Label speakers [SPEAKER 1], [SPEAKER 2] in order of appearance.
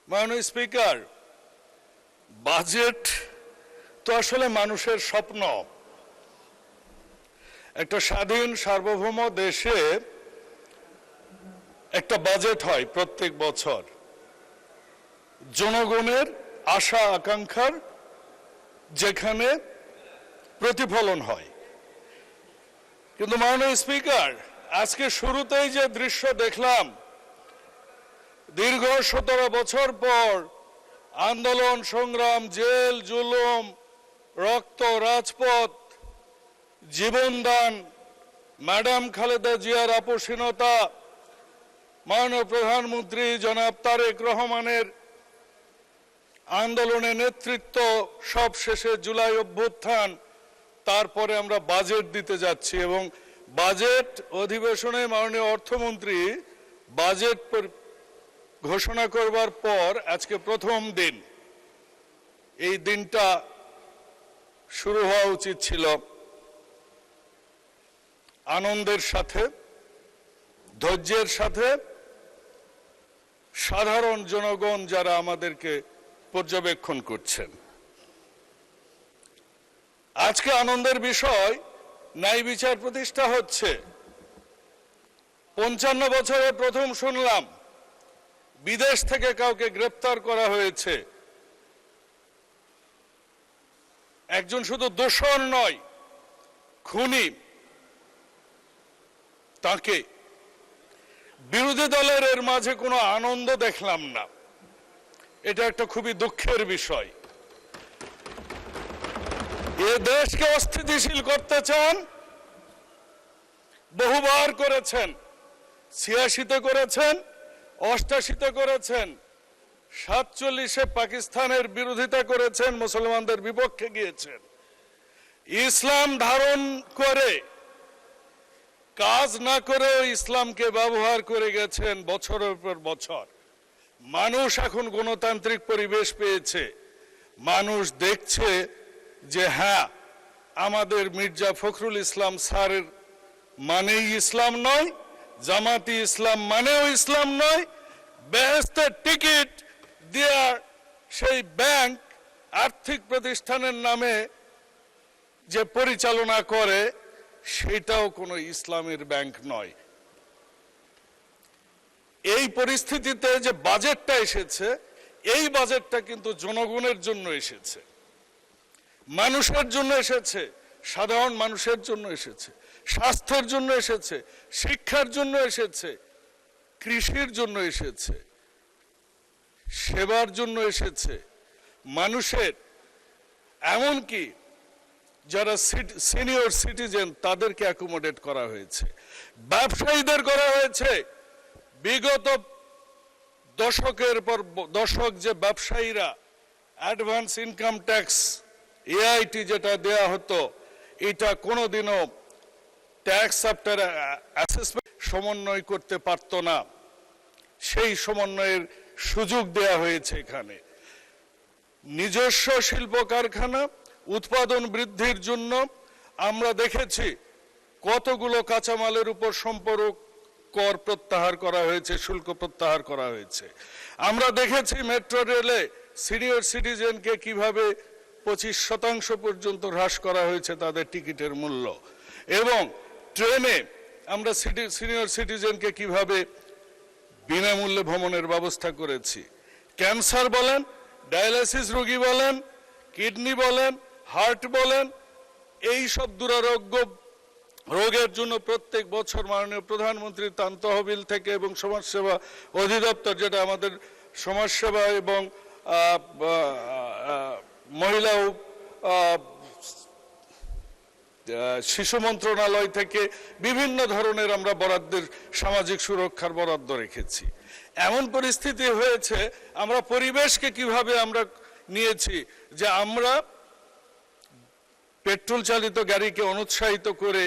[SPEAKER 1] মাননীয় speaker, budget তো আসলে মানুষের স্বপ্ন। একটা স্বাধীন সার্বভৌম দেশে একটা বাজেট হয় প্রত্যেক বছর, জনগণের আশা আকাঙ্ক্ষার যেখানে প্রতিফলন হয়। কিন্তু মাননীয় স্পিকার, আজকে শুরুতেই যে দৃশ্য দেখলাম, দীর্ঘ 17 বছর পর আন্দোলন সংগ্রাম, জেল জুলুম, রক্ত, রাজপথ, জীবনদান, ম্যাডাম খালেদা জিয়ার আপোষহীনতা, মাননীয় প্রধানমন্ত্রী জনাব তারেক রহমানের আন্দোলনে নেতৃত্ব, সব শেষে জুলাই অভ্যুত্থান, তারপরে আমরা বাজেট দিতে যাচ্ছি এবং বাজেট অধিবেশনে মাননীয় অর্থমন্ত্রী বাজেট ঘোষণা করবার পর আজকে প্রথম দিন। এই দিনটা শুরু হওয়া উচিত ছিল আনন্দের সাথে, ধৈর্যের সাথে। সাধারণ জনগণ যারা আমাদেরকে পর্যবেক্ষণ করছেন, আজকে আনন্দের বিষয়, ন্যায় বিচার প্রতিষ্ঠা হচ্ছে। 55 বছরে প্রথম শুনলাম বিদেশ থেকে কাউকে গ্রেপ্তার করা হয়েছে। একজন শুধু দোষর নয়, খুনি, তাকে বিরোধী দলের এর মাঝে কোনো আনন্দ দেখলাম না। এটা একটা খুবই দুঃখের বিষয়। এ দেশকে অস্থিতিশীল করতে চান, বহুবার করেছেন। 86-তে করেছেন, 88-তে করেছেন, 47-এ পাকিস্তানের বিরোধিতা করেছেন, মুসলমানদের বিপক্ষে গিয়েছেন। ইসলাম ধারণ করে কাজ না করেও ইসলামকে ব্যবহার করে গেছেন বছরের পর বছর। মানুষ এখন গণতান্ত্রিক পরিবেশ পেয়েছে। মানুষ দেখছে যে হ্যাঁ, আমাদের মির্জা ফখরুল ইসলাম স্যারের মানেই ইসলাম নয়, জামাতি ইসলাম মানেও ইসলাম নয়। বেহেশতের টিকিট দেওয়ার সেই ব্যাংক আর্থিক প্রতিষ্ঠানের নামে যে পরিচালনা করে, সেটাও কোনো ইসলামের ব্যাংক নয়। এই পরিস্থিতিতে যে বাজেটটা এসেছে, এই বাজেটটা কিন্তু জনগণের জন্য এসেছে, মানুষের জন্য এসেছে, সাধারণ মানুষের জন্য এসেছে, স্বাস্থ্যের জন্য এসেছে, শিক্ষার জন্য এসেছে, কৃষির জন্য এসেছে, সেবার জন্য এসেছে। মানুষের, এমনকি যারা সিনিয়র সিটিজেন, তাদেরকে অ্যাকোমোডেট করা হয়েছে, ব্যবসায়ীদের করা হয়েছে। বিগত দশকের পর দশক যে ব্যবসায়ীরা অ্যাডভান্স ইনকাম ট্যাক্স, এআইটি যেটা দেয়া হতো, এটা কোনোদিনও ট্যাক্স আফটার অ্যাসেসমেন্ট সমন্বয় করতে পারত না। সেই সমন্বয়ের সুযোগ দেয়া হয়েছে এখানে। নিজস্ব শিল্প কারখানা উৎপাদন বৃদ্ধির জন্য আমরা দেখেছি কতগুলো কাঁচামালের উপর সম্পূরক কর প্রত্যাহার করা হয়েছে, শুল্ক প্রত্যাহার করা হয়েছে। আমরা দেখেছি মেট্রো রেলে সিনিয়র সিটিজেনকে কিভাবে 25% পর্যন্ত হ্রাস করা হয়েছে তাদের টিকিটের মূল্য, এবং ট্রেনে আমরা সিনিয়র সিটিজেনকে কিভাবে বিনামূল্যে ভ্রমণের ব্যবস্থা করেছি। ক্যান্সার বলেন, ডায়ালিসিস রোগী বলেন, কিডনি বলেন, হার্ট বলেন, এই সব দুরারোগ্য রোগের জন্য প্রত্যেক বছর মাননীয় প্রধানমন্ত্রীর ত্রাণ তহবিল থেকে এবং সমাজসেবা অধিদপ্তর, যেটা আমাদের সমাজসেবা এবং মহিলা ও শিশু মন্ত্রণালয় থেকে বিভিন্ন ধরনের আমরা বরাদ্দের, সামাজিক সুরক্ষার বরাদ্দ রেখেছি। এমন পরিস্থিতি হয়েছে, আমরা পরিবেশকে কিভাবে আমরা নিয়েছি যে আমরা পেট্রোল চালিত গাড়িকে অনুৎসাহিত করে